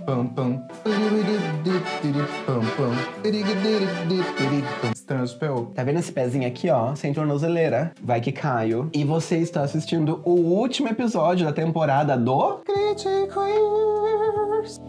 Pam, pam. Pam, pam. Estranho de Peu. Tá vendo esse pezinho aqui, ó? Sem tornozeleira. Vai que caio. E você está assistindo o último episódio da temporada do... Critiquers.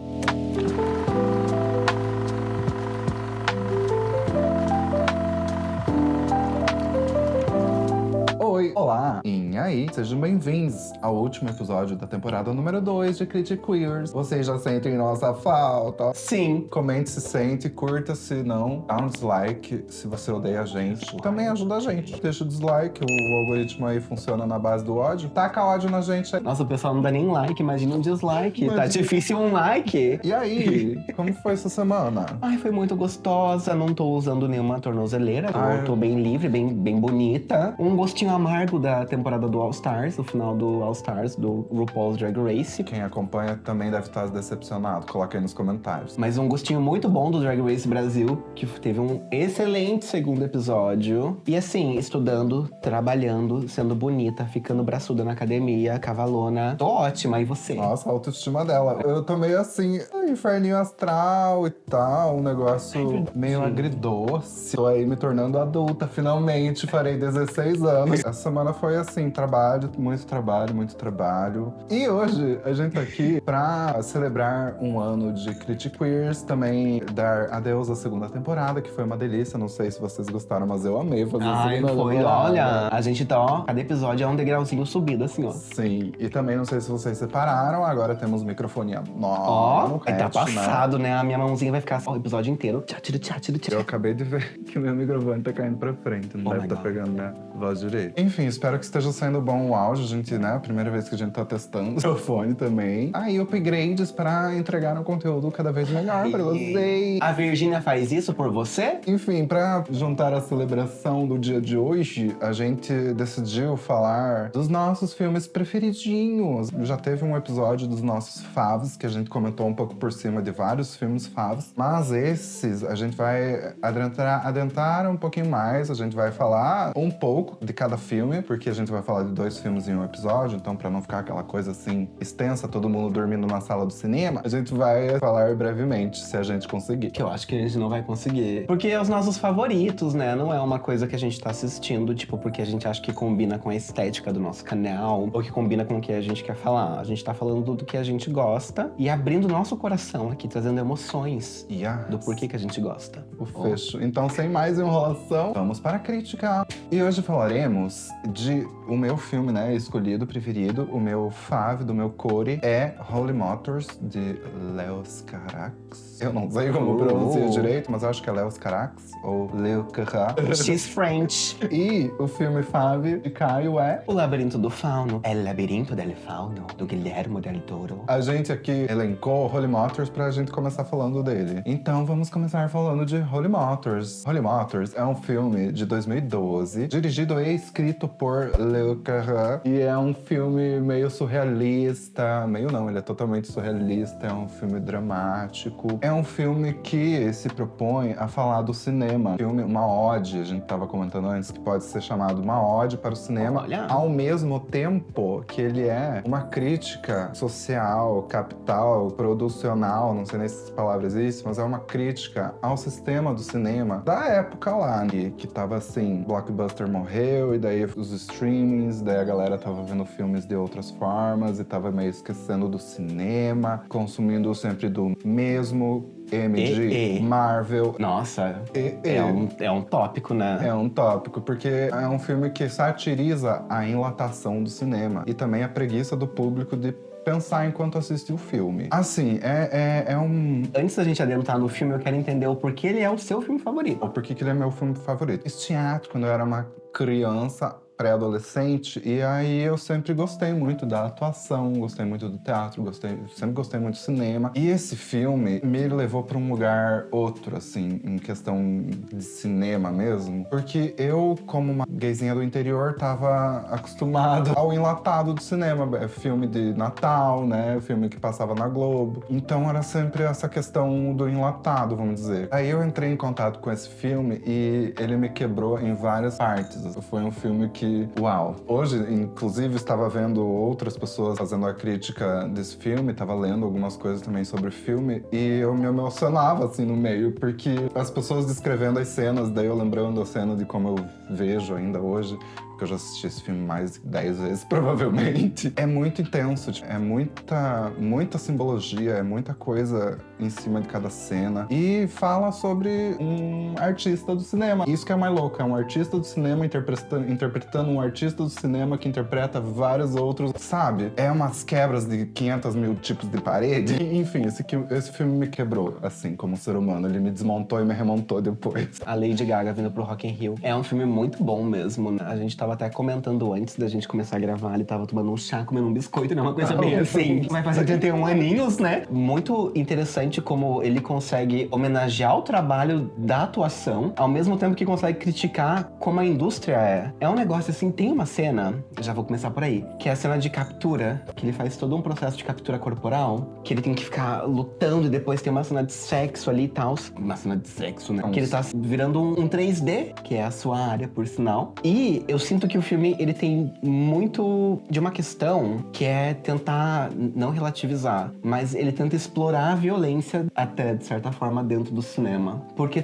Oi, olá, e aí, sejam bem-vindos ao último episódio da temporada número 2 de Critiquers. Vocês já sentem nossa falta? Sim. Comente se sente, curta se não, dá um dislike se você odeia a gente. Também ajuda a gente. Deixa o dislike, o algoritmo aí funciona na base do ódio. Taca ódio na gente aí. Nossa, o pessoal não dá nem like, imagina um dislike. Imagina. Tá difícil um like. E aí, como foi essa semana? Ai, foi muito gostosa, não tô usando nenhuma tornozeleira, Ai. tô bem livre, bem bonita. Um gostinho amargo da temporada do All Stars, o final do All Stars, do RuPaul's Drag Race. Quem acompanha também deve estar decepcionado, coloca aí nos comentários. Mas um gostinho muito bom do Drag Race Brasil, que teve um excelente segundo episódio. E assim, estudando, trabalhando, sendo bonita, ficando braçuda na academia, cavalona. Tô ótima, e você? Nossa, a autoestima dela. Eu tô meio assim, inferninho astral e tal, um negócio meio agridoce. Tô aí me tornando adulta, finalmente, farei 16 anos. Essa semana foi assim, trabalho, muito trabalho, muito trabalho. E hoje a gente tá aqui pra celebrar um ano de Critiquers, também dar adeus à segunda temporada, que foi uma delícia. Não sei se vocês gostaram, mas eu amei fazer a Ai, segunda foi, temporada. olha, a gente tá, ó, cada episódio é um degrauzinho subido, assim, ó. Sim, e também não sei se vocês separaram, agora temos microfonia Ó, no e tá hatch, passado, né? A minha mãozinha vai ficar só o episódio inteiro. Tchá, tira, tchá, tira, tchá. Eu acabei de ver que o meu microfone tá caindo pra frente, não Oh deve my estar God. pegando minha voz direito. Enfim, espero que esteja saindo bom o áudio, a gente, né? Primeira vez que a gente tá testando o microfone também. Aí, upgrades pra entregar um conteúdo cada vez melhor pra vocês. A Virgínia faz isso por você? Enfim, pra juntar a celebração do dia de hoje, a gente decidiu falar dos nossos filmes preferidinhos. Já teve um episódio dos nossos faves, que a gente comentou um pouco por cima de vários filmes faves. Mas esses, a gente vai adentrar um pouquinho mais. A gente vai falar um pouco de cada filme, porque a gente vai falar de 2 filmes em um episódio. Então, pra não ficar aquela coisa assim, extensa, todo mundo dormindo na sala do cinema, a gente vai falar brevemente, se a gente conseguir. Que eu acho que a gente não vai conseguir. Porque é os nossos favoritos, né? Não é uma coisa que a gente tá assistindo, tipo, porque a gente acha que combina com a estética do nosso canal, ou que combina com o que a gente quer falar. A gente tá falando do que a gente gosta e abrindo o nosso coração aqui, trazendo emoções Yes. do porquê que a gente gosta. O fecho. Então, sem mais enrolação, vamos para a crítica. E hoje falaremos de o meu filme, né, escolhido, preferido, o meu fave do meu core é Holy Motors, de Leos Carax. Eu não sei como pronuncia direito, mas eu acho que é Leos Carax, ou Leo Carax. She's French. E o filme fave de Caio é... O Labirinto do Fauno. É o Labirinto del Fauno, do Guilherme del Toro. A gente aqui elencou Holy Motors pra gente começar falando dele. Então vamos começar falando de Holy Motors. Holy Motors é um filme de 2012, dirigido e escrito por Leo Carax, e é um filme meio surrealista. Meio não, ele é totalmente surrealista, é um filme dramático. É um filme que se propõe a falar do cinema. Filme, uma ode, a gente tava comentando antes, que pode ser chamado uma ode para o cinema. Olha. Ao mesmo tempo que ele é uma crítica social, capital, producional, não sei nem se essa palavra existe, mas é uma crítica ao sistema do cinema da época lá, que tava assim, Blockbuster morreu, e daí os streamings, daí a galera tava vendo filmes de outras formas e tava meio esquecendo do cinema, consumindo sempre do mesmo MG, Marvel. Nossa, é um tópico, né? É um tópico, porque é um filme que satiriza a enlatação do cinema e também a preguiça do público de pensar enquanto assiste o filme. Assim, é um... Antes da gente adentrar no filme, eu quero entender o porquê ele é o seu filme favorito. Ou por que ele é meu filme favorito. Esse teatro, quando eu era uma criança, pré-adolescente, e aí eu sempre gostei muito da atuação, gostei muito do teatro, sempre gostei muito do cinema. E esse filme me levou pra um lugar outro, assim, em questão de cinema mesmo, porque eu, como uma gayzinha do interior, tava acostumado ao enlatado do cinema, filme de Natal, né, filme que passava na Globo. Então era sempre essa questão do enlatado, vamos dizer. Aí eu entrei em contato com esse filme e ele me quebrou em várias partes. Foi um filme que que, uau. Hoje, inclusive, estava vendo outras pessoas fazendo a crítica desse filme, estava lendo algumas coisas também sobre o filme, e eu me emocionava, assim, no meio, porque as pessoas descrevendo as cenas, daí eu lembrando a cena de como eu vejo ainda hoje, porque eu já assisti esse filme mais de 10 vezes, provavelmente. É muito intenso, é muita simbologia, é muita coisa em cima de cada cena. E fala sobre um artista do cinema. Isso que é mais louco, é um artista do cinema interpretando um artista do cinema que interpreta vários outros, sabe? É umas quebras de 500 mil tipos de parede. Enfim, esse filme me quebrou, assim, como ser humano. Ele me desmontou e me remontou depois. A Lady Gaga vindo pro Rock in Rio. É um filme muito bom mesmo, né? A gente tava até comentando antes da gente começar a gravar, ele tava tomando um chá, comendo um biscoito, né? Uma coisa bem assim. Vai fazer 81 aninhos, né? Muito interessante como ele consegue homenagear o trabalho da atuação, ao mesmo tempo que consegue criticar como a indústria é. É um negócio assim, tem uma cena, já vou começar por aí, que é a cena de captura, que ele faz todo um processo de captura corporal, que ele tem que ficar lutando e depois tem uma cena de sexo ali e tal. Uma cena de sexo, né? Que ele tá virando um 3D, que é a sua área, por sinal. E eu sinto que o filme, ele tem muito de uma questão que é tentar não relativizar, mas ele tenta explorar a violência até, de certa forma, dentro do cinema. Porque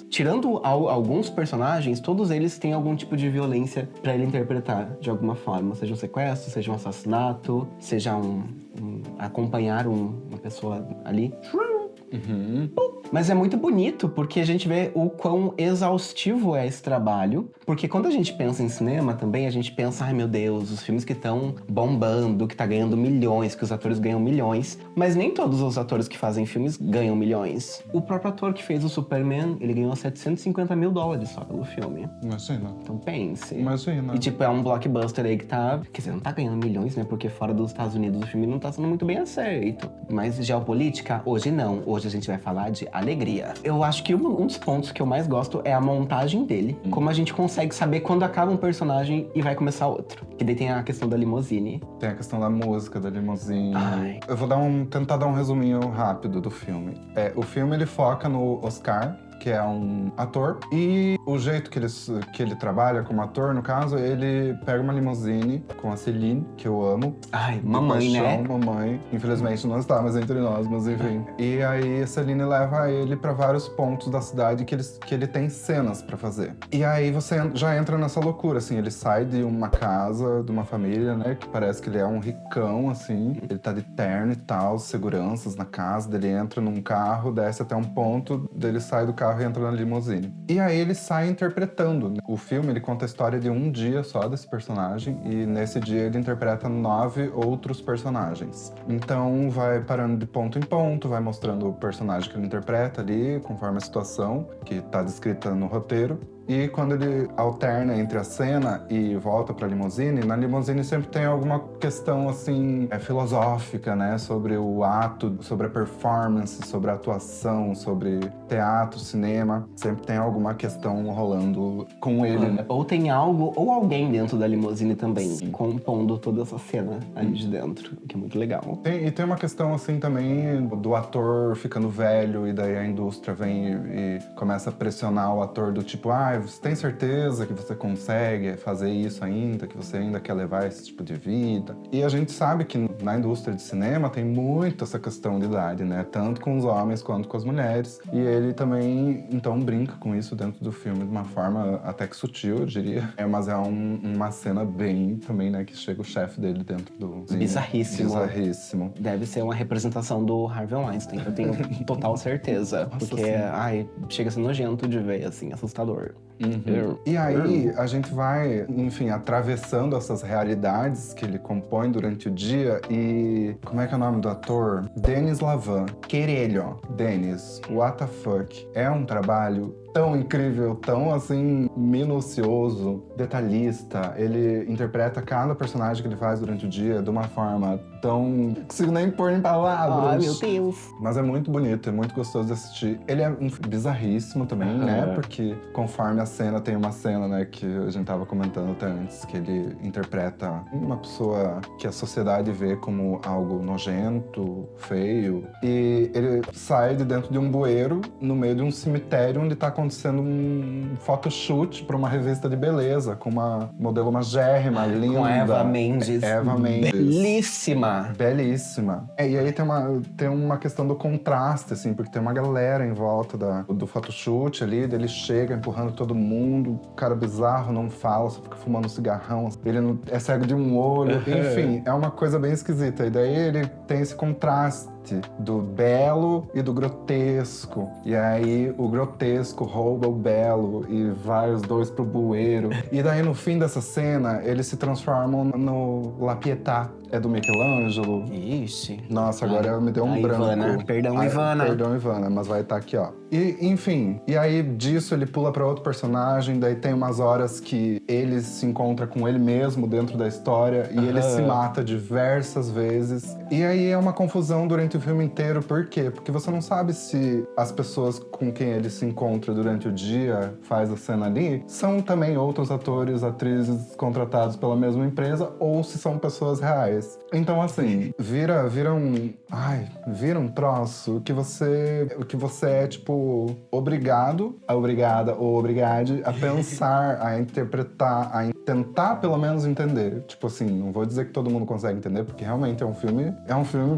tirando alguns personagens, todos eles têm algum tipo de violência pra ele interpretar, de alguma forma. Seja um sequestro, seja um assassinato, seja acompanhar uma pessoa ali. Uhum. Mas é muito bonito, porque a gente vê o quão exaustivo é esse trabalho. Porque quando a gente pensa em cinema também, a gente pensa, ai meu Deus, os filmes que estão bombando, que tá ganhando milhões, que os atores ganham milhões. Mas nem todos os atores que fazem filmes ganham milhões. O próprio ator que fez o Superman, ele ganhou $750 mil só pelo filme. Imagina. Então pense. Imagina. E tipo, é um blockbuster aí que tá... Quer dizer, não tá ganhando milhões, né? Porque fora dos Estados Unidos o filme não tá sendo muito bem aceito. Mas geopolítica, hoje não. Hoje a gente vai falar de alegria. Eu acho que um dos pontos que eu mais gosto é a montagem dele. Como a gente consegue saber quando acaba um personagem e vai começar outro. Que daí tem a questão da limousine. Tem a questão da música, da limousine. Ai. Eu vou tentar dar um resuminho rápido do filme. O filme, ele foca no Oscar, que é um ator, e o jeito que ele trabalha como ator, no caso, ele pega uma limusine com a Celine, que eu amo. Ai, mamãe, paixão, né? Mamãe. Infelizmente não está mais entre nós, mas enfim. E aí a Celine leva ele pra vários pontos da cidade que ele tem cenas pra fazer. E aí você já entra nessa loucura, assim, ele sai de uma casa, de uma família, né, que parece que ele é um ricão, assim. Ele tá de terno e tal, seguranças na casa, dele entra num carro, desce até um ponto, dele sai do carro e entra na limusine. E aí ele sai interpretando, né? O filme, ele conta a história de um dia só desse personagem, e nesse dia ele interpreta 9 outros personagens. Então vai parando de ponto em ponto, vai mostrando o personagem que ele interpreta ali, conforme a situação que tá descrita no roteiro. E quando ele alterna entre a cena e volta pra limusine, na limusine sempre tem alguma questão, assim, filosófica, né? Sobre o ato, sobre a performance, sobre a atuação, sobre teatro, cinema. Sempre tem alguma questão rolando com ele, né? Ou tem algo, ou alguém dentro da limusine também, Sim. compondo toda essa cena ali de dentro, que é muito legal. Tem uma questão, assim, também do ator ficando velho, e daí a indústria vem e começa a pressionar o ator do tipo, você tem certeza que você consegue fazer isso ainda, que você ainda quer levar esse tipo de vida? E a gente sabe que na indústria de cinema tem muito essa questão de idade, né? Tanto com os homens quanto com as mulheres. E ele também, então, brinca com isso dentro do filme de uma forma até que sutil, eu diria. Mas é uma cena bem também, né? Que chega o chefe dele dentro do... Bizarríssimo. Bizarríssimo. Deve ser uma representação do Harvey Weinstein, eu tenho total certeza. Nossa, porque, chega a ser nojento de ver, assim, assustador. Uhum. E aí, a gente vai, enfim, atravessando essas realidades que ele compõe durante o dia e... Como é que é o nome do ator? Denis Lavant. Querelho. Denis, what the fuck? É um trabalho tão incrível, tão, assim, minucioso, detalhista. Ele interpreta cada personagem que ele faz durante o dia de uma forma tão... Não consigo nem pôr em palavras. Ai, meu Deus. Mas é muito bonito, é muito gostoso de assistir. Ele é um filme bizarríssimo também, né? Porque conforme a cena, tem uma cena, né, que a gente tava comentando até antes, que ele interpreta uma pessoa que a sociedade vê como algo nojento, feio. E ele sai de dentro de um bueiro, no meio de um cemitério, onde tá acontecendo um photoshoot pra uma revista de beleza, com uma modelo magérrima, linda. Com a Eva Mendes. Eva Mendes. Belíssima. Belíssima. E aí tem uma questão do contraste, assim, porque tem uma galera em volta do photoshoot ali, ele chega empurrando todo mundo, o cara bizarro, não fala, só fica fumando um cigarrão, ele não, é cego de um olho, enfim, é uma coisa bem esquisita. E daí ele tem esse contraste do belo e do grotesco. E aí o grotesco rouba o belo e vai os dois pro bueiro. E daí no fim dessa cena, eles se transformam no La Pietà. É do Michelangelo. Ixi. Nossa, agora me deu um branco. Ivana. Perdão, Ivana. Perdão, Ivana, mas vai estar aqui, ó. E, enfim, e aí disso ele pula pra outro personagem, daí tem umas horas que ele se encontra com ele mesmo dentro da história e ele se mata diversas vezes. E aí é uma confusão durante o filme inteiro, por quê? Porque você não sabe se as pessoas com quem ele se encontra durante o dia, faz a cena ali, são também outros atores, atrizes contratados pela mesma empresa ou se são pessoas reais. Então, assim, vira um troço que você é, tipo, obrigado, obrigada ou obrigade a pensar, a interpretar, a tentar pelo menos entender. Tipo assim, não vou dizer que todo mundo consegue entender, porque realmente é um filme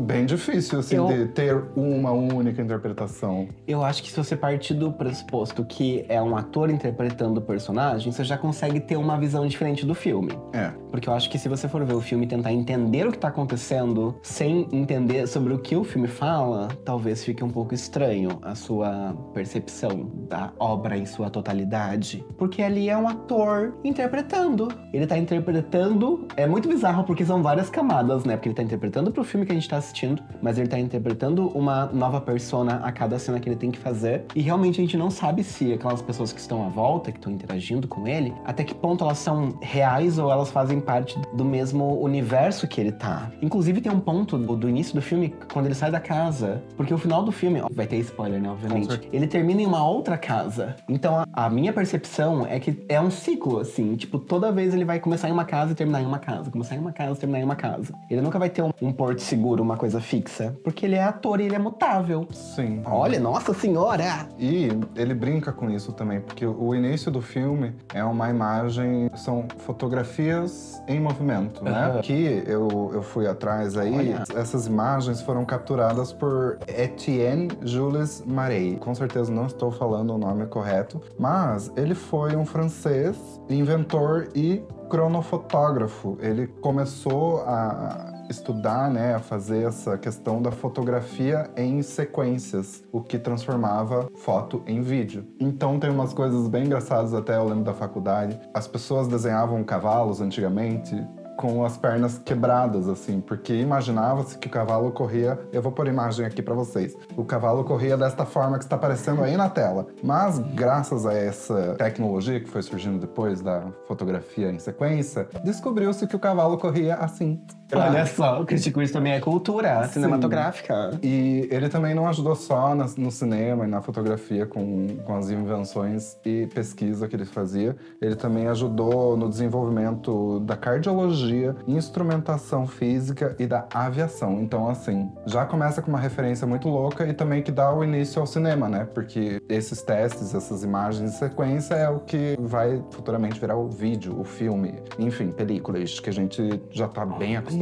bem difícil, assim, de ter uma única interpretação. Eu acho que se você partir do pressuposto que é um ator interpretando o personagem, você já consegue ter uma visão diferente do filme. É. Porque eu acho que se você for ver o filme e tentar entender o que tá acontecendo sem entender sobre o que o filme fala, talvez fique um pouco estranho a sua percepção da obra em sua totalidade. Porque ali é um ator interpretando. Ele tá interpretando... É muito bizarro porque são várias camadas, né? Porque ele tá interpretando pro filme que a gente tá assistindo, mas ele tá interpretando uma nova persona a cada cena que ele tem que fazer. E realmente a gente não sabe se aquelas pessoas que estão à volta, que estão interagindo com ele, até que ponto elas são reais ou elas fazem parte do mesmo universo que ele tá. Inclusive tem um ponto do início do filme, quando ele sai da casa, porque o final do filme, vai ter spoiler, né, obviamente, ele termina em uma outra casa. Então a minha percepção é que é um ciclo, assim, tipo, toda vez ele vai começar em uma casa e terminar em uma casa, começar em uma casa e terminar em uma casa. Ele nunca vai ter um porto seguro, uma coisa fixa, porque ele é ator e ele é mutável. Sim. Olha, nossa senhora! E ele brinca com isso também, porque o início do filme é uma imagem, são fotografias em movimento, né? Que eu fui atrás aí, Olha. essas imagens foram capturadas por Etienne Jules Marey. Com certeza não estou falando o nome correto, mas ele foi um francês, inventor e cronofotógrafo. Ele começou a estudar, né, a fazer essa questão da fotografia em sequências, o que transformava foto em vídeo. Então tem umas coisas bem engraçadas, até eu lembro da faculdade. As pessoas desenhavam cavalos antigamente com as pernas quebradas, assim, porque imaginava-se que o cavalo corria... Eu vou pôr imagem aqui pra vocês. O cavalo corria desta forma que está aparecendo aí na tela. Mas, graças a essa tecnologia que foi surgindo depois da fotografia em sequência, descobriu-se que o cavalo corria assim. Olha só, o Critico isso também é cultura cinematográfica. E ele também não ajudou só no cinema e na fotografia com as invenções e pesquisa que ele fazia. Ele também ajudou no desenvolvimento da cardiologia, instrumentação física e da aviação. Então, assim, já começa com uma referência muito louca e também que dá o início ao cinema, né? Porque esses testes, essas imagens de sequência é o que vai futuramente virar o vídeo, o filme, enfim, películas que a gente já tá bem acostumadinho.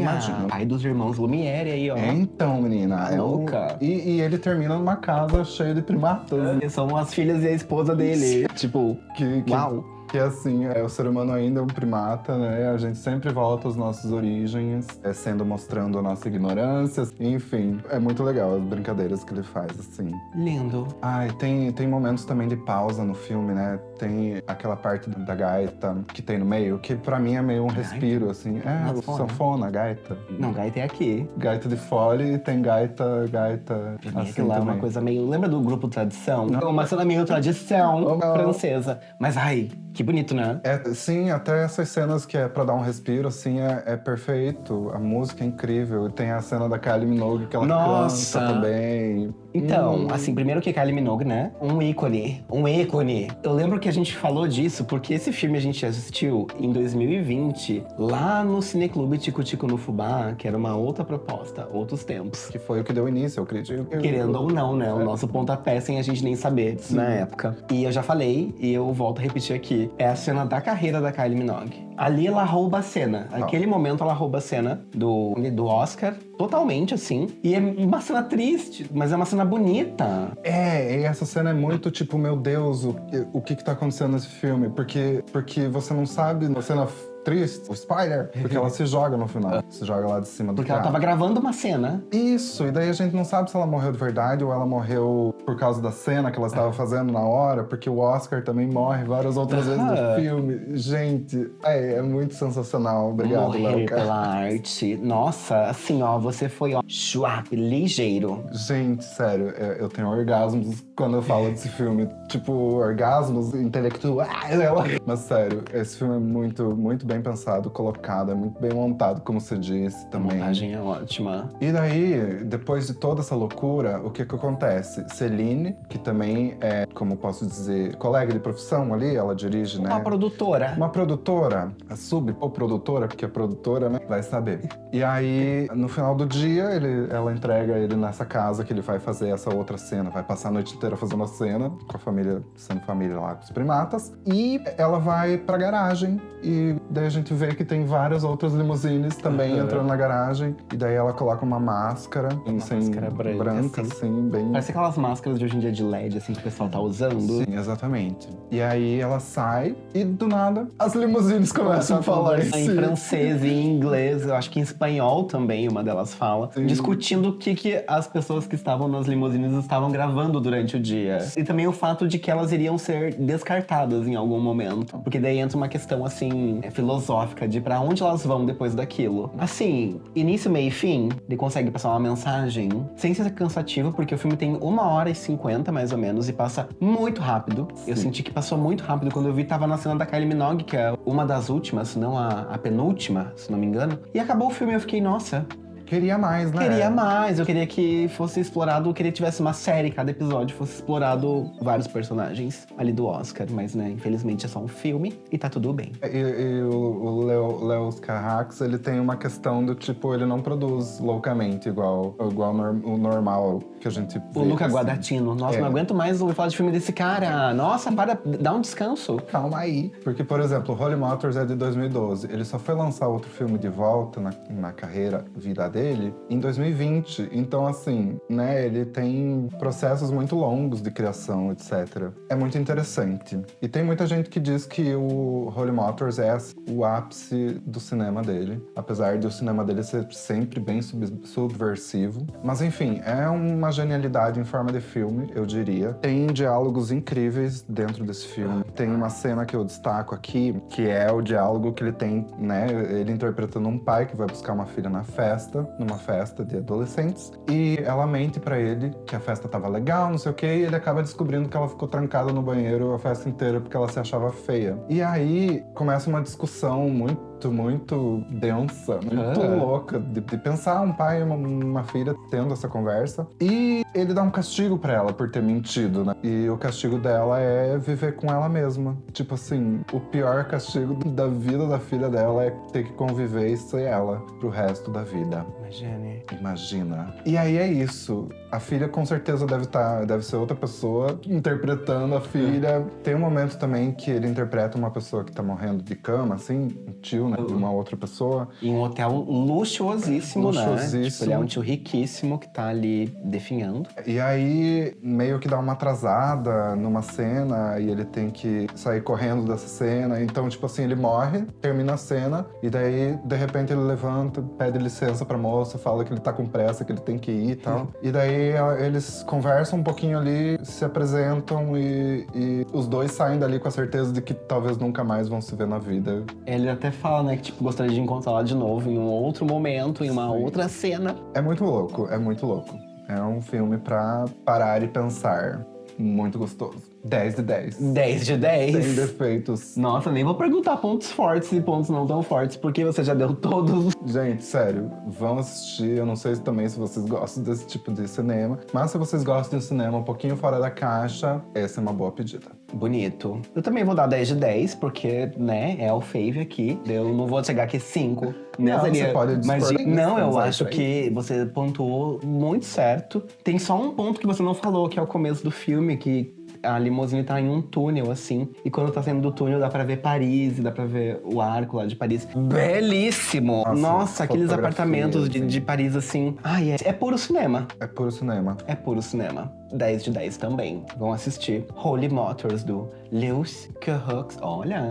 Pai dos irmãos Lumière aí, ó. Então, menina. Tá louca. E ele termina numa casa cheia de primatas. São as filhas e a esposa dele. Tipo, uau. Que assim, o ser humano ainda é um primata, né? A gente sempre volta às nossas origens, mostrando a nossa ignorância. Enfim, é muito legal as brincadeiras que ele faz, assim. Lindo. Ai, tem momentos também de pausa no filme, né? Tem aquela parte da gaita que tem no meio, que pra mim é meio um respiro, assim. É, sanfona, gaita. Não, gaita é aqui. Gaita de fole e tem gaita Assim lá, uma coisa meio... Lembra do grupo Tradição? Uma cena meio tradição francesa. Mas, ai... Que bonito, né? Sim, até essas cenas que é pra dar um respiro, assim, é perfeito. A música é incrível. Tem a cena da Kylie Minogue que ela Nossa! canta também. Então, assim, primeiro que Kylie Minogue, né? Um ícone. Um ícone. Eu lembro que a gente falou disso porque esse filme a gente assistiu em 2020, lá no Cineclube Tico Tico no Fubá, que era uma outra proposta, outros tempos. Que foi o que deu início, eu acredito. Querendo ou não, né? O nosso pontapé sem a gente nem saber na época. E eu já falei, e eu volto a repetir aqui, é a cena da carreira da Kylie Minogue. Ali ela rouba a cena. Naquele momento ela rouba a cena do Oscar, totalmente assim. E é uma cena triste, mas é uma cena bonita. E essa cena é muito tipo, meu Deus, o que tá acontecendo nesse filme? Porque você não sabe, na cena triste, o spoiler, porque ela se joga no final. Se joga lá de cima do Porque ela carro. tava gravando uma cena. Isso, e daí a gente não sabe se ela morreu de verdade ou ela morreu por causa da cena que ela estava fazendo na hora, porque o Oscar também morre várias outras vezes no filme. Gente, é muito sensacional. Obrigado, Morrer Léo. pela arte. Nossa, assim, ó, você foi, ó, chuap, ligeiro. Gente, sério, eu tenho orgasmos quando eu falo desse filme. Tipo, orgasmos intelectuais. Mas sério, esse filme é muito, muito bem pensado, colocado, é muito bem montado, como você disse A também. montagem é ótima. E daí, depois de toda essa loucura, o que acontece? Celine, que também é, como posso dizer, colega de profissão ali, ela dirige, né? Uma produtora. Uma produtora, a subprodutora, porque a produtora, né, vai saber. E aí, no final do dia, ela entrega ele nessa casa que ele vai fazer essa outra cena. Vai passar a noite inteira fazendo a cena, com a família, sendo família lá com os primatas. E ela vai pra garagem. E daí a gente vê que tem várias outras limusines também entrando na garagem. E daí ela coloca uma máscara, Máscara branca, assim, bem... Parece aquelas máscaras de hoje em dia de LED, assim, que o pessoal tá usando. Sim, exatamente. E aí ela sai e, do nada, as limusines começam a falar em francês e em inglês, eu acho que em espanhol também uma delas fala, discutindo o que as pessoas que estavam nas limusines estavam gravando durante o dia. E também o fato de que elas iriam ser descartadas em algum momento. Porque daí entra uma questão, assim, filosófica de pra onde elas vão depois daquilo. Assim, início, meio e fim, ele consegue passar uma mensagem sem ser cansativo, porque o filme tem 1h50, mais ou menos, e passa muito rápido. Sim. Eu senti que passou muito rápido. Quando eu vi, tava na cena da Kylie Minogue, que é uma das últimas, se não a penúltima, se não me engano. E acabou o filme e eu fiquei, nossa, Queria mais, né? queria mais. Eu queria que fosse explorado, eu queria que tivesse uma série, cada episódio fosse explorado vários personagens ali do Oscar. Mas, né, infelizmente é só um filme e tá tudo bem. E o Léo Carrax, ele tem uma questão do tipo, ele não produz loucamente igual o normal que a gente vê. O Luca assim. Guadagnino. Nossa, não aguento mais ouvir falar de filme desse cara. Nossa, para, dá um descanso. Calma aí. Porque, por exemplo, Holy Motors é de 2012. Ele só foi lançar outro filme de volta na carreira, vida dele, em 2020. Então, assim, né, ele tem processos muito longos de criação, etc. É muito interessante. E tem muita gente que diz que o Holy Motors é o ápice do cinema dele. Apesar de o cinema dele ser sempre bem subversivo. Mas, enfim, é uma genialidade em forma de filme, eu diria. Tem diálogos incríveis dentro desse filme. Tem uma cena que eu destaco aqui, que é o diálogo que ele tem, né? Ele interpretando um pai que vai buscar uma filha numa festa de adolescentes. E ela mente pra ele que a festa tava legal, não sei o quê, e ele acaba descobrindo que ela ficou trancada no banheiro a festa inteira porque ela se achava feia. E aí começa uma discussão muito densa, muito louca, de pensar um pai e uma filha tendo essa conversa. E ele dá um castigo pra ela por ter mentido, né? E o castigo dela é viver com ela mesma. Tipo assim, o pior castigo da vida da filha dela é ter que conviver e ser ela pro resto da vida. Imagina. E aí é isso. A filha com certeza deve ser outra pessoa interpretando a filha. Tem um momento também que ele interpreta uma pessoa que tá morrendo de cama, assim, um tio, né, de uma outra pessoa. Em um hotel luxuosíssimo, né? Tipo, ele é um tio riquíssimo que tá ali definhando. E aí, meio que dá uma atrasada numa cena e ele tem que sair correndo dessa cena. Então, tipo assim, ele morre, termina a cena e daí, de repente, ele levanta, pede licença pra moça, fala que ele tá com pressa, que ele tem que ir e tal. E daí, eles conversam um pouquinho ali, se apresentam e os dois saem dali com a certeza de que talvez nunca mais vão se ver na vida. Ele até fala, né, que tipo, gostaria de encontrá-la de novo em um outro momento, em uma outra cena. É muito louco, é muito louco. É um filme pra parar e pensar. Muito gostoso. 10 de 10. 10 de 10. Sem defeitos. Nossa, nem vou perguntar pontos fortes e pontos não tão fortes, porque você já deu todos. Gente, sério, vão assistir. Eu não sei também se vocês gostam desse tipo de cinema, mas se vocês gostam de cinema um pouquinho fora da caixa, essa é uma boa pedida. Bonito. Eu também vou dar 10 de 10, porque, né, é o fave aqui. Eu não vou chegar aqui 5. Não, você pode mas dispor não, eu isso, acho aí. que você pontuou muito certo. Tem só um ponto que você não falou, que é o começo do filme, que a limusine tá em um túnel, assim. E quando tá saindo do túnel, dá pra ver Paris, dá pra ver o arco lá de Paris. Belíssimo! Nossa, aqueles apartamentos de Paris, assim. Ai, é puro cinema. É puro cinema. É puro cinema. 10 de 10 também. Vão assistir Holy Motors, do Lewis Carroll. Olha,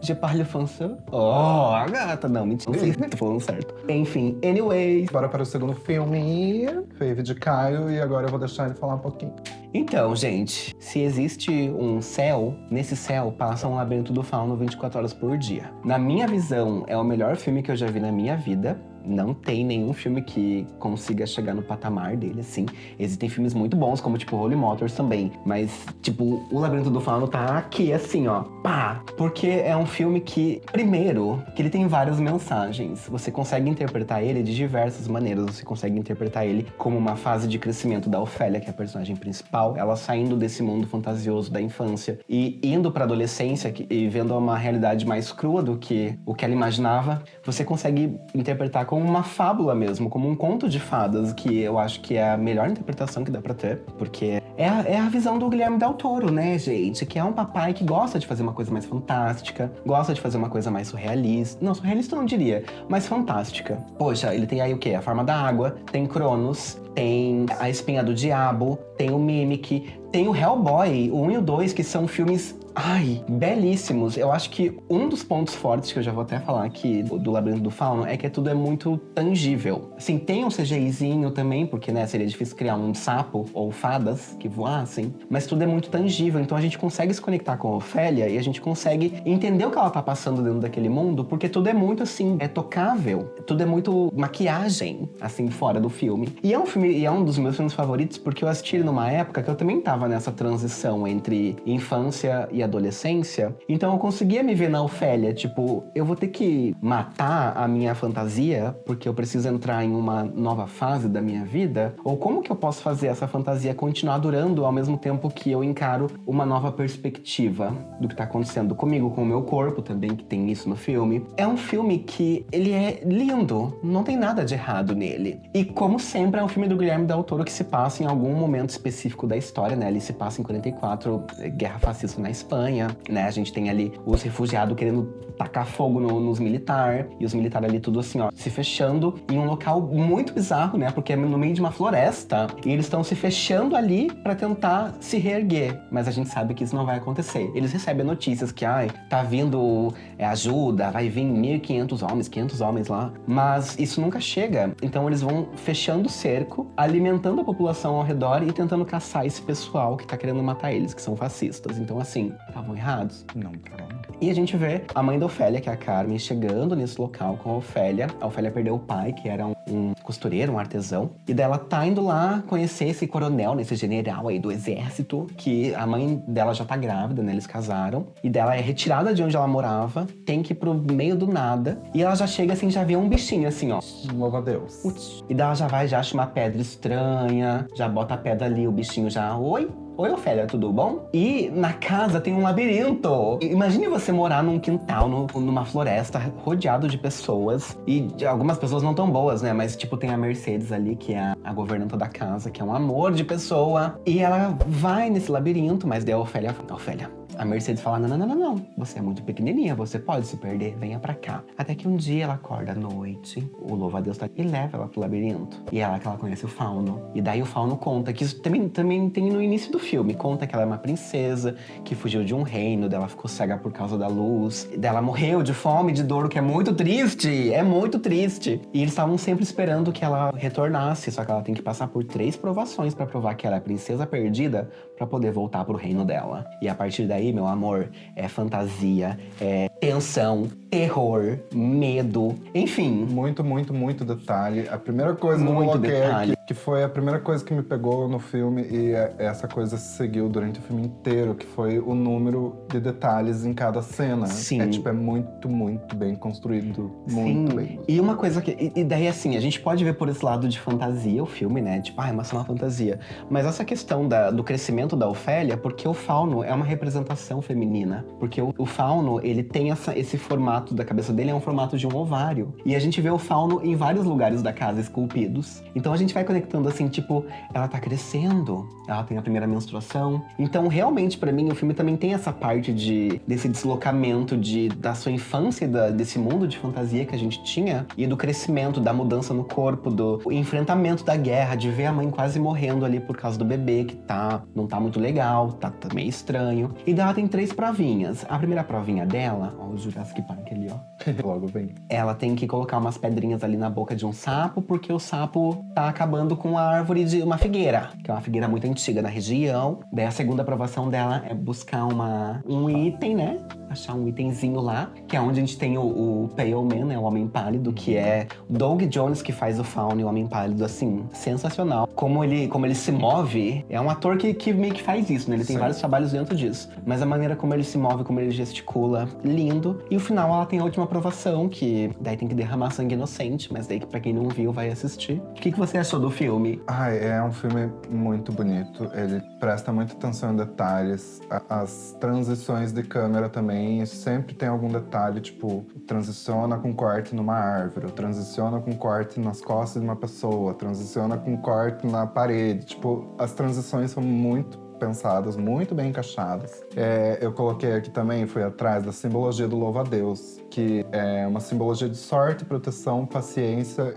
je parle français. Oh, a gata. Não, mentira. Não sei se tô falando certo. Enfim, anyways. Bora para o segundo filme. Fave de Caio. E agora eu vou deixar ele falar um pouquinho. Então, gente, se existe um céu, nesse céu passa um Labirinto do Fauno 24 horas por dia. Na minha visão, é o melhor filme que eu já vi na minha vida. Não tem nenhum filme que consiga chegar no patamar dele, assim. Existem filmes muito bons, como, tipo, Holy Motors também. Mas, tipo, o Labirinto do Fauno tá aqui, assim, ó. Pá! Porque é um filme que, primeiro, que ele tem várias mensagens. Você consegue interpretar ele de diversas maneiras. Você consegue interpretar ele como uma fase de crescimento da Ofélia, que é a personagem principal. Ela saindo desse mundo fantasioso da infância e indo pra adolescência e vendo uma realidade mais crua do que o que ela imaginava. Você consegue interpretar como uma fábula mesmo, como um conto de fadas, que eu acho que é a melhor interpretação que dá pra ter, porque é a visão do Guilherme Del Toro, né, gente? Que é um papai que gosta de fazer uma coisa mais fantástica, gosta de fazer uma coisa mais surrealista. Não, surrealista eu não diria, mas fantástica. Poxa, ele tem aí o quê? A Forma da Água, tem Cronos, tem A Espinha do Diabo, tem o Mimic, tem o Hellboy, o 1 e o 2, que são filmes, ai, belíssimos. Eu acho que um dos pontos fortes, que eu já vou até falar aqui do Labirinto do Fauno, é que tudo é muito tangível. Assim, tem um CGIzinho também, porque, né, seria difícil criar um sapo ou fadas que voassem, mas tudo é muito tangível, então a gente consegue se conectar com a Ofélia e a gente consegue entender o que ela tá passando dentro daquele mundo, porque tudo é muito, assim, é tocável, tudo é muito maquiagem, assim, fora do filme. E é um filme, e é um dos meus filmes favoritos, porque eu assisti ele numa época que eu também tava nessa transição entre infância e adolescência, então eu conseguia me ver na Ofélia, tipo, eu vou ter que matar a minha fantasia porque eu preciso entrar em uma nova fase da minha vida? Ou como que eu posso fazer essa fantasia continuar durando ao mesmo tempo que eu encaro uma nova perspectiva do que tá acontecendo comigo, com o meu corpo também, que tem isso no filme. É um filme que ele é lindo, não tem nada de errado nele. E como sempre, é um filme do Guilherme Del Toro que se passa em algum momento específico da história, né? Ele se passa em 44, guerra fascista na Espanha, né? A gente tem ali os refugiados querendo tacar fogo nos militares, e os militares ali tudo assim, ó, se fechando em um local muito bizarro, né? Porque é no meio de uma floresta, e eles estão se fechando ali pra tentar se reerguer. Mas a gente sabe que isso não vai acontecer. Eles recebem notícias que, ai, tá vindo ajuda, vai vir 1.500 homens, 500 homens lá, mas isso nunca chega. Então eles vão fechando o cerco, alimentando a população ao redor e tentando caçar esse pessoal que tá querendo matar eles, que são fascistas. Então, assim, estavam errados. Não, calma. E a gente vê a mãe da Ofélia, que é a Carmen, chegando nesse local com a Ofélia. A Ofélia perdeu o pai, que era um costureiro, um artesão. E daí ela tá indo lá conhecer esse coronel, esse general aí do exército, que a mãe dela já tá grávida, né? Eles casaram. E dela é retirada de onde ela morava, tem que ir pro meio do nada. E ela já chega assim, já vê um bichinho assim, ó. Louva a Deus. E daí ela já vai, já acha uma pedra estranha, já bota a pedra ali, o bichinho já, oi? Oi, Ofélia, tudo bom? E na casa tem um labirinto. Imagine você morar num quintal, numa floresta, rodeado de pessoas. E algumas pessoas não tão boas, né? Mas, tipo, tem a Mercedes ali, que é a governanta da casa, que é um amor de pessoa. E ela vai nesse labirinto, mas daí a Ofélia, a Mercedes fala, não, você é muito pequenininha, você pode se perder, venha pra cá. Até que um dia ela acorda à noite, o louva-a-Deus tá e leva ela pro labirinto. E é lá que ela conhece o Fauno. E daí o Fauno conta, que isso também tem no início do filme, conta que ela é uma princesa, que fugiu de um reino, dela ficou cega por causa da luz, dela morreu de fome, de dor, o que é muito triste, E eles estavam sempre esperando que ela retornasse, só que ela tem que passar por 3 provações pra provar que ela é a princesa perdida, pra poder voltar pro reino dela. E a partir daí, meu amor, é fantasia, é tensão, terror, medo, enfim. Muito detalhe. A primeira coisa que eu Muito coloquei detalhe. aqui que foi a primeira coisa que me pegou no filme e essa coisa seguiu durante o filme inteiro, que foi o número de detalhes em cada cena. Sim. É muito, muito bem construído. Muito bem. E uma coisa que... E daí, assim, a gente pode ver por esse lado de fantasia o filme, né? Tipo, é uma fantasia. Mas essa questão do crescimento da Ofélia, porque o fauno é uma representação feminina. Porque o fauno, ele tem esse formato da cabeça dele, é um formato de um ovário. E a gente vê o fauno em vários lugares da casa esculpidos. Então a gente vai conectando assim, tipo, ela tá crescendo, ela tem a primeira menstruação. Então, realmente, pra mim, o filme também tem essa parte desse deslocamento da sua infância, desse mundo de fantasia que a gente tinha, e do crescimento, da mudança no corpo, do enfrentamento da guerra, de ver a mãe quase morrendo ali por causa do bebê, que não tá muito legal, tá meio estranho. E daí ela tem 3 provinhas. A primeira provinha dela, ó, o Jurassic Park ali, ó. Logo bem. Ela tem que colocar umas pedrinhas ali na boca de um sapo, porque o sapo tá acabando com a árvore de uma figueira, que é uma figueira muito antiga na região. Daí a segunda aprovação dela é buscar um item, né? Achar um itemzinho lá, que é onde a gente tem o Pale Man, né? O Homem Pálido, que é o Doug Jones que faz o Fauno e o Homem Pálido, assim, sensacional. Como ele se move, é um ator que meio que faz isso, né? Ele tem vários trabalhos dentro disso. Mas a maneira como ele se move, como ele gesticula, lindo. E o final, ela tem a última aprovação, que daí tem que derramar sangue inocente, mas daí pra quem não viu, vai assistir. O que você achou do filme? Ai, é um filme muito bonito. Ele presta muita atenção em detalhes. As transições de câmera também sempre tem algum detalhe, tipo, transiciona com corte numa árvore, transiciona com corte nas costas de uma pessoa, transiciona com corte na parede. Tipo, as transições são muito pensadas, muito bem encaixadas. Eu coloquei aqui também, fui atrás da simbologia do louva-a-Deus, que é uma simbologia de sorte, proteção, paciência,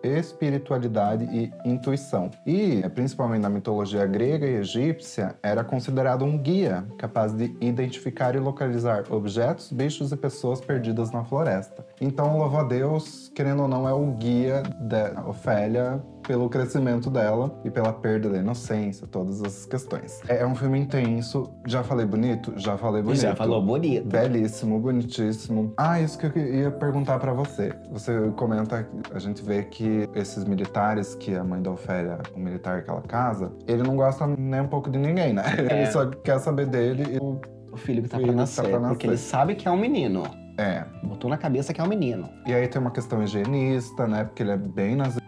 espiritualidade e intuição. E, principalmente na mitologia grega e egípcia, era considerado um guia capaz de identificar e localizar objetos, bichos e pessoas perdidas na floresta. Então, o louva-a-Deus, querendo ou não, é o guia da Ofélia pelo crescimento dela e pela perda da inocência, todas essas questões. É um filme intenso. Já falei bonito? Já falei bonito. Já falou bonito. Belíssimo, bonitíssimo. Isso que eu ia perguntar pra você. Você comenta, a gente vê que esses militares, que a mãe da Ofélia, o militar que ela casa, ele não gosta nem um pouco de ninguém, né? Ele só quer saber dele e o filho que tá pra nascer, porque ele sabe que é um menino. Botou na cabeça que é um menino. E aí tem uma questão higienista, né? Porque ele é bem nazista,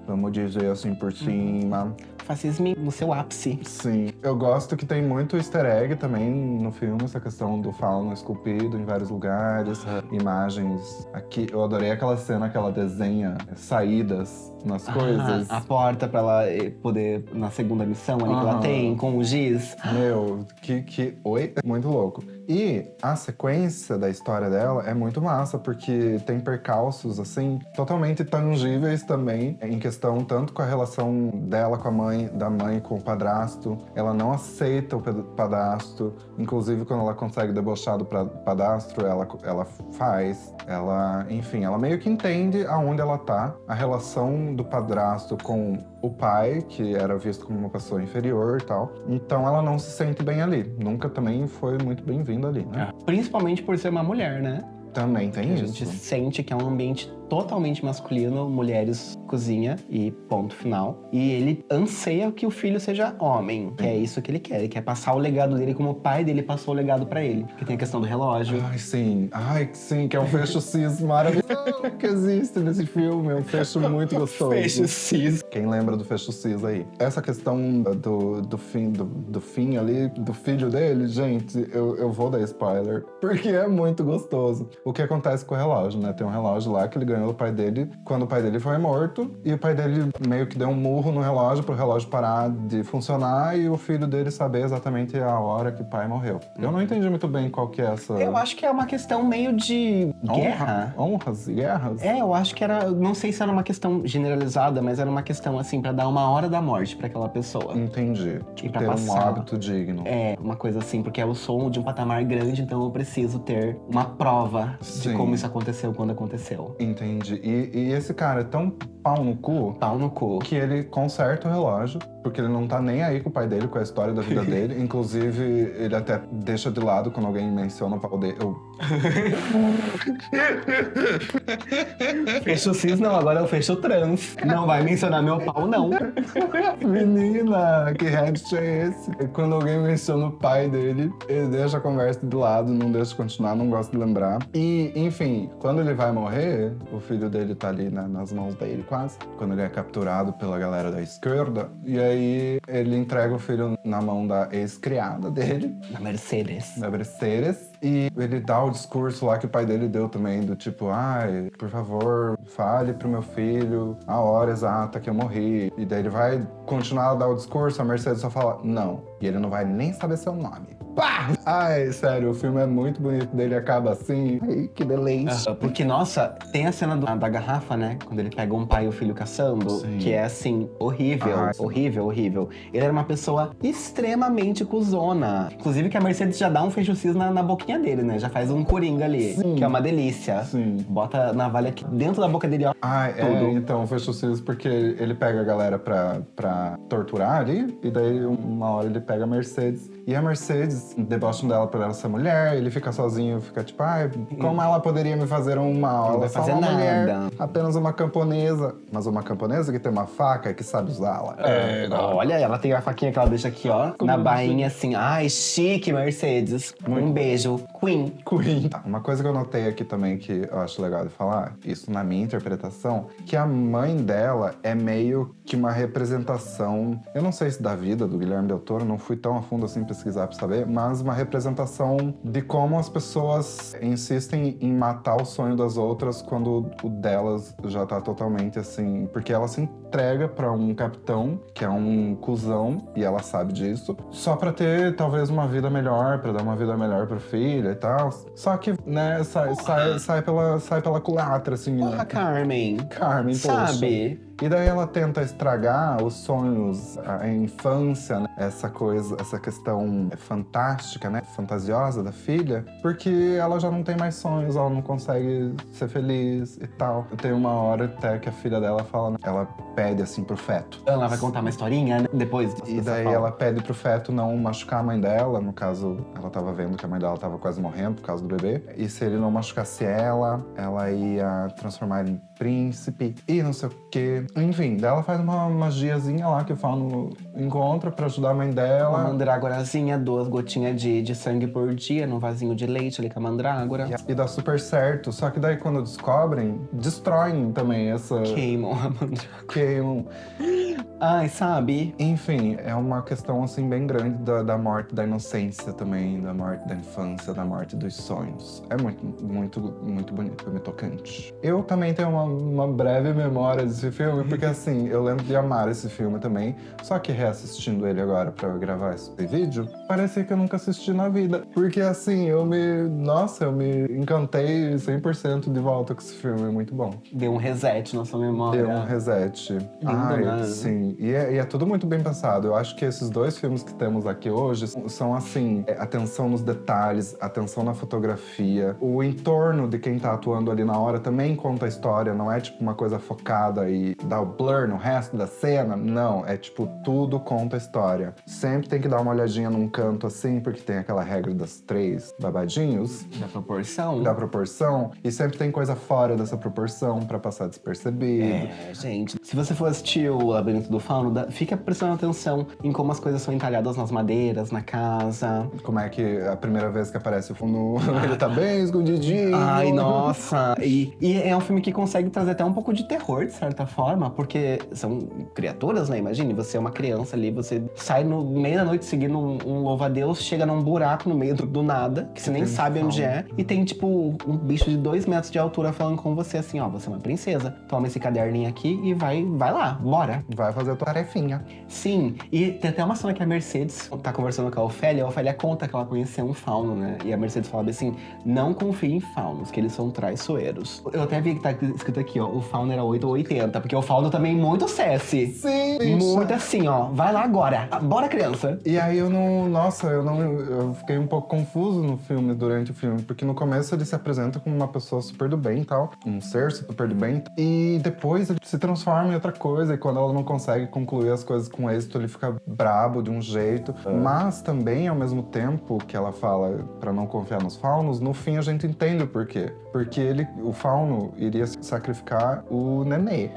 vamos dizer assim por cima. Fascismo no seu ápice. Sim. Eu gosto que tem muito easter egg também no filme, essa questão do fauno esculpido em vários lugares, imagens. Aqui, eu adorei aquela cena que ela desenha saídas nas coisas. A porta pra ela poder, na segunda missão ali que ela tem, com o giz. Meu, Oi? Muito louco. E a sequência da história dela é muito massa, porque tem percalços, assim, totalmente tangíveis também, em questão tanto com a relação dela com a mãe, da mãe com o padrasto. Ela não aceita o padrasto, inclusive quando ela consegue debochar do padrasto, ela faz. Enfim, ela meio que entende aonde ela tá. A relação do padrasto com o pai, que era visto como uma pessoa inferior e tal. Então ela não se sente bem ali. Nunca também foi muito bem-vinda ali, né? Principalmente por ser uma mulher, né? Também tem isso. A gente sente que é um ambiente totalmente masculino, mulheres cozinha e ponto final. E ele anseia que o filho seja homem, que é isso que ele quer. Ele quer passar o legado dele como o pai dele passou o legado pra ele. Que tem a questão do relógio. Ai, sim, que é um fecho cis maravilhoso que existe nesse filme. É um fecho muito gostoso. Fecho cis. Quem lembra do fecho cis aí? Essa questão do fim ali, do filho dele, gente, eu vou dar spoiler, porque é muito gostoso. O que acontece com o relógio, né? Tem um relógio lá que ele ganhou do pai dele quando o pai dele foi morto, e o pai dele meio que deu um murro no relógio pro relógio parar de funcionar e o filho dele saber exatamente a hora que o pai morreu. Eu não entendi muito bem qual que é essa... Eu acho que é uma questão meio de guerra. Honras e guerras? Eu acho que era... Não sei se era uma questão generalizada, mas era uma questão, assim, pra dar uma hora da morte pra aquela pessoa. Entendi. E pra ter passar. Um hábito digno. Uma coisa assim, porque eu sou de um patamar grande, então eu preciso ter uma prova de como isso aconteceu, quando aconteceu. Entendi. E esse cara é tão pau no cu... Pau no cu. Que ele conserta o relógio porque ele não tá nem aí com o pai dele, com a história da vida dele. Inclusive, ele até deixa de lado quando alguém menciona o pau dele. Fecho cis não, agora eu fecho trans. Não vai mencionar meu pau, não. Menina, que react é esse? Quando alguém menciona o pai dele, ele deixa a conversa de lado, não deixa continuar, não gosta de lembrar. E, enfim, quando ele vai morrer, o filho dele tá ali nas mãos dele quase. Quando ele é capturado pela galera da esquerda. E aí ele entrega o filho na mão da ex-criada dele. Da Mercedes. Da Mercedes. E ele dá o discurso lá que o pai dele deu também, do tipo, ai, por favor, fale pro meu filho a hora exata que eu morri. E daí ele vai continuar a dar o discurso, a Mercedes só fala, não. E ele não vai nem saber seu nome. Pá! Ai, sério, o filme é muito bonito dele, acaba assim. Ai, que delícia. Porque, nossa, tem a cena da garrafa, né? Quando ele pega um pai e o filho caçando, Sim. que é assim, horrível, horrível, horrível. Ele era uma pessoa extremamente cuzona. Inclusive que a Mercedes já dá um fecho cis na boquinha dele, né? Já faz um coringa ali, Sim. que é uma delícia. Sim. Bota a navalha aqui dentro da boca dele, ó. Ah, tudo. Então, foi sucesso porque ele pega a galera pra torturar ali, e daí uma hora ele pega a Mercedes. E a Mercedes debocham dela por ela ser mulher, ele fica sozinho, fica tipo, ai, como ela poderia me fazer um mal? Não Ela vai é só fazer uma nada. mulher, apenas uma camponesa. Mas uma camponesa que tem uma faca e que sabe usá-la. Olha, ela tem a faquinha que ela deixa aqui, ó, na bainha assim. Ai, chique, Mercedes. Um beijo. Queen. Queen. Tá, uma coisa que eu notei aqui também que eu acho legal de falar, isso na minha interpretação, que a mãe dela é meio que uma representação, eu não sei se da vida do Guilherme Del Toro, não fui tão a fundo assim pesquisar pra saber, mas uma representação de como as pessoas insistem em matar o sonho das outras quando o delas já tá totalmente assim, porque ela se entrega pra um capitão, que é um cuzão, e ela sabe disso, só pra ter talvez uma vida melhor, pra dar uma vida melhor pro filho e tal. Só que, né, sai pela culatra, assim. Porra, Né? Carmen. Carmen, poxa. Sabe? E daí ela tenta estragar os sonhos, a infância, né? Essa coisa, essa questão fantástica, né? Fantasiosa da filha, porque ela já não tem mais sonhos, ela não consegue ser feliz e tal. Tem uma hora até que a filha dela fala, né? Ela pede assim pro feto. Ela vai contar uma historinha, né? Depois. E daí ela pede pro feto não machucar a mãe dela, no caso, ela tava vendo que a mãe dela tava quase morrendo por causa do bebê. E se ele não machucasse ela ia transformar ele em príncipe e não sei o quê. Enfim, daí ela faz uma magiazinha lá que o Fauno encontra pra ajudar a mãe dela. Uma mandrágorazinha, 2 gotinhas de sangue por dia num vasinho de leite ali com a mandrágora. E dá super certo. Só que daí quando descobrem, destroem também essa... Queimam a mandrágora. Queimam. Ai, sabe? Enfim, é uma questão assim bem grande da morte da inocência também, da morte da infância, da morte dos sonhos. É muito, muito, muito bonito, é muito tocante. Eu também tenho uma breve memória desse filme, porque assim, eu lembro de amar esse filme também, só que reassistindo ele agora pra gravar esse vídeo, parecia que eu nunca assisti na vida. Porque assim, eu me encantei 100% de volta com esse filme, é muito bom. Deu um reset na sua memória. Deu um reset. Ai, né? sim. E é tudo muito bem pensado. Eu acho que esses 2 filmes que temos aqui hoje são assim, atenção nos detalhes, atenção na fotografia. O entorno de quem tá atuando ali na hora também conta a história, não é tipo uma coisa focada e dá o blur no resto da cena. Não, é tipo, tudo conta a história. Sempre tem que dar uma olhadinha num canto assim, porque tem aquela regra das 3 babadinhos. Da proporção. Da proporção. E sempre tem coisa fora dessa proporção pra passar despercebido. É, gente. Se você for assistir o Labirinto do Fauno, fica prestando atenção em como as coisas são entalhadas nas madeiras, na casa. Como é que a primeira vez que aparece o fundo, ele tá bem escondidinho. Ai, nossa! E é um filme que consegue trazer até um pouco de terror, de certa forma, porque são criaturas, né? Imagine, você é uma criança ali, você sai no meio da noite seguindo um louva-a-Deus, chega num buraco no meio do nada, que você nem sabe onde é, e tem, tipo, um bicho de 2 metros de altura falando com você assim, ó, você é uma princesa, toma esse caderninho aqui e vai lá, bora. Vai fazer a tua tarefinha. Sim, e tem até uma cena que a Mercedes tá conversando com a Ofélia conta que ela conheceu um fauno, né? E a Mercedes fala assim, não confie em faunos, que eles são traiçoeiros. Eu até vi que tá escrito aqui, ó, o fauno era 8 ou 80, porque o fauno também é muito sassy. Sim, muito assim, ó, vai lá agora, bora criança. E aí eu fiquei um pouco confuso no filme, durante o filme, porque no começo ele se apresenta como uma pessoa super do bem e tal, um ser super do bem, e depois ele se transforma em outra coisa, e quando ela não consegue concluir as coisas com êxito, ele fica brabo de um jeito. Mas também, ao mesmo tempo que ela fala pra não confiar nos faunos, no fim a gente entende o porquê. Porque o fauno iria sacrificar o nenê.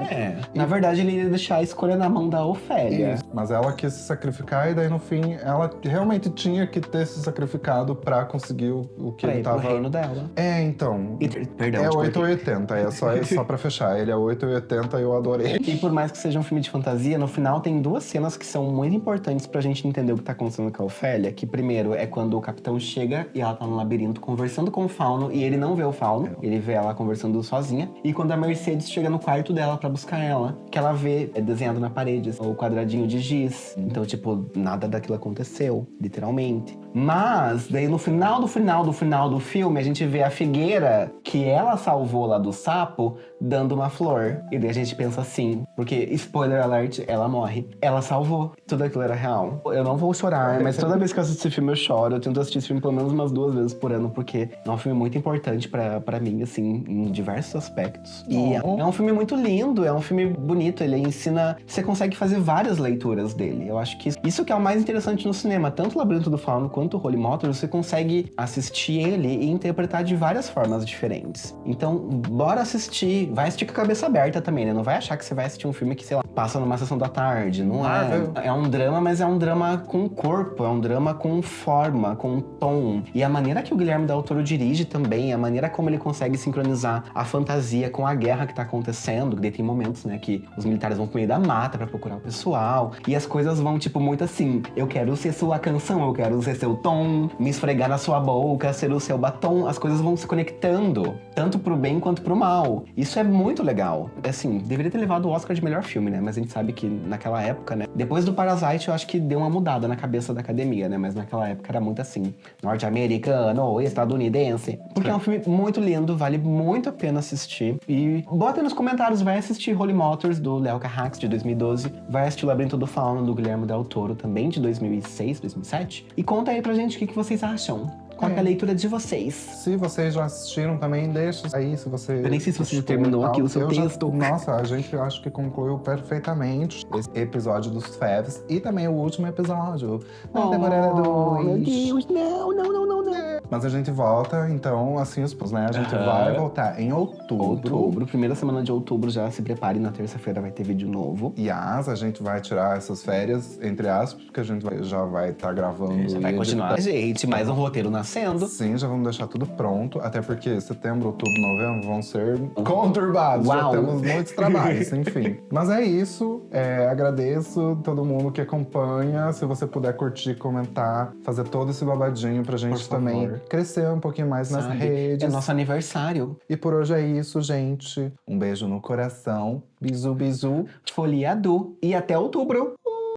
Na verdade, ele ia deixar a escolha na mão da Ofélia. Isso. Mas ela quis se sacrificar e daí no fim ela realmente tinha que ter se sacrificado pra conseguir o que Pra ele ir pro tava... reino dela. Então. Perdão, É te 8 ou cortei. 80, só pra fechar. Ele é 8 ou 80 e eu adorei. E por mais que seja um filme de fantasia, no final tem duas cenas que são muito importantes pra gente entender o que tá acontecendo com a Ofélia. Que primeiro é quando o capitão chega e ela tá no labirinto conversando com o fauno e ele não vê o fauno, ele vê ela conversando sozinha. E quando a Mercedes chega no quarto dela pra buscar ela, que ela vê desenhado na parede o quadradinho de giz. Então, tipo, nada daquilo aconteceu, literalmente. Mas, daí no final do filme, a gente vê a figueira que ela salvou lá do sapo dando uma flor. E daí a gente pensa assim, porque, spoiler alert, ela morre. Ela salvou. Tudo aquilo era real. Eu não vou chorar, mas toda vez que eu assisto esse filme eu choro. Eu tento assistir esse filme pelo menos umas 2 vezes por ano, porque é um filme muito importante pra mim, assim, em diversos aspectos. E é um filme muito lindo, é um filme bonito. Ele ensina... Você consegue fazer várias leituras dele. Eu acho que isso que é o mais interessante no cinema. Tanto o Labirinto do Fauno quanto o Holy Motors, você consegue assistir ele e interpretar de várias formas diferentes. Então, bora assistir. Vai assistir com a cabeça aberta também, né? Não vai achar que você vai assistir um filme que, sei lá, passa numa sessão da tarde. Não é. É um drama, mas é um drama com corpo. É um drama com forma, com tom. E a maneira que o Guilherme Del Toro dirige também, a maneira como ele consegue sincronizar a fantasia com a guerra que tá acontecendo. Daí tem momentos, né, que os militares vão pro meio da mata pra procurar o pessoal. E as coisas vão, tipo, muito assim. Eu quero ser sua canção, eu quero ser seu tom, me esfregar na sua boca, ser o seu batom. As coisas vão se conectando, tanto pro bem quanto pro mal. Isso é muito legal. Assim, deveria ter levado o Oscar de melhor filme, né? Mas a gente sabe que naquela época, né? Depois do Parasite, eu acho que deu uma mudada na cabeça da academia, né? Mas naquela época era muito assim, norte-americano, estadunidense. Porque é um filme muito lindo, vale muito a pena assistir. E bota aí nos comentários, vai assistir Holy Motors, do Léo Carrax, de 2012. Vai assistir O Labirinto do Fauno, do Guilherme Del Toro, também de 2006, 2007. E conta aí pra gente o que vocês acham. Qual é a leitura de vocês? Se vocês já assistiram também, deixa aí se você... Eu nem sei se você já terminou aqui o seu texto. Nossa, a gente acho que concluiu perfeitamente esse episódio dos Favs e também o último episódio da temporada 2. Meu Deus, não. Mas a gente volta, então, assim, né? A gente vai voltar em outubro. Primeira semana de outubro, já se prepare, na terça-feira vai ter vídeo novo. E a gente vai tirar essas férias, entre aspas, porque a gente já vai estar gravando. Já vai continuar. Gente, mais um roteiro nascendo. Sim, já vamos deixar tudo pronto, até porque setembro, outubro, novembro vão ser conturbados. Uau. Já temos muitos trabalhos, enfim. Mas é isso, agradeço todo mundo que acompanha. Se você puder curtir, comentar, fazer todo esse babadinho pra gente também crescer um pouquinho mais nas redes. É nosso aniversário. E por hoje é isso, gente. Um beijo no coração. Bisu, bisu. Foliadu. E até outubro.